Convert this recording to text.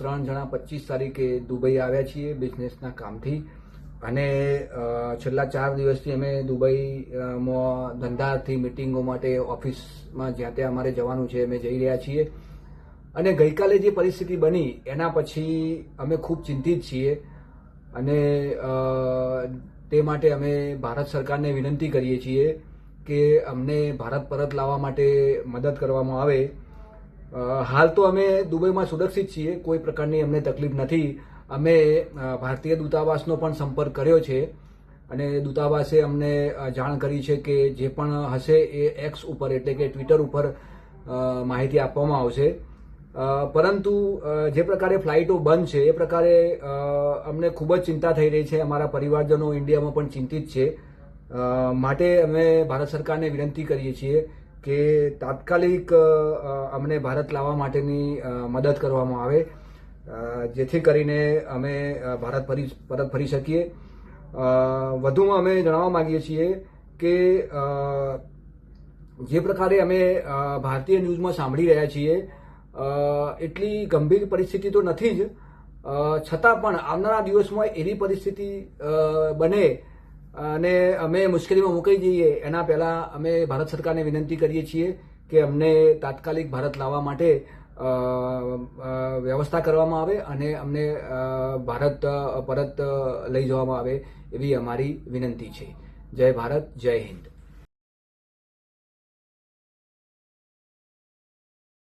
3 જણા 25 તારીખે દુબઈ આવ્યા છીએ બિઝનેસના કામથી અને છેલ્લા 4 દિવસથી અમે દુબઈમાં ધંધાથી મિટિંગો માટે ઓફિસમાં જ્યાં ત્યાં અમારે જવાનું છે અમે જઈ રહ્યા છીએ અને ગઈકાલે જે પરિસ્થિતિ બની એના પછી અમે ખૂબ ચિંતિત છીએ અને તે માટે અમે ભારત સરકારને વિનંતી કરીએ છીએ કે અમને ભારત પરત લાવવા માટે મદદ કરવામાં આવે. હાલ તો અમે દુબઈમાં સુરક્ષિત છીએ, કોઈ પ્રકારની અમને તકલીફ નથી. અમે ભારતીય દૂતાવાસનો પણ સંપર્ક કર્યો છે અને દૂતાવાસે અમને જાણ કરી છે કે જે પણ હશે એ એક્સ ઉપર એટલે કે ટ્વિટર ઉપર માહિતી આપવામાં આવશે. પરંતુ જે પ્રકારે ફ્લાઇટો બંધ છે એ પ્રકારે અમને ખૂબ જ ચિંતા થઈ રહી છે. અમારા પરિવારજનો ઇન્ડિયામાં પણ ચિંતિત છે. માટે અમે ભારત સરકારને વિનંતી કરીએ છીએ કે તાત્કાલિક અમને ભારત લાવવા માટેની મદદ કરવામાં આવે જેથી કરીને અમે ભારત પરત ફરી શકીએ. વધુમાં અમે જણાવવા માંગીએ છીએ કે જે પ્રકારે અમે ભારતીય ન્યૂઝમાં સાંભળી રહ્યા છીએ એટલી ગંભીર પરિસ્થિતિ તો નથી જ, છતાં પણ આવનારા દિવસમાં એવી પરિસ્થિતિ બને અને અમે મુશ્કેલીમાં મુકાઈ જઈએ એના પહેલાં અમે ભારત સરકારને વિનંતી કરીએ છીએ કે અમને તાત્કાલિક ભારત લાવવા માટે વ્યવસ્થા કરવામાં આવે અને અમને ભારત પરત લઈ જવામાં આવે એવી અમારી વિનંતી છે. જય ભારત, જય હિન્દ.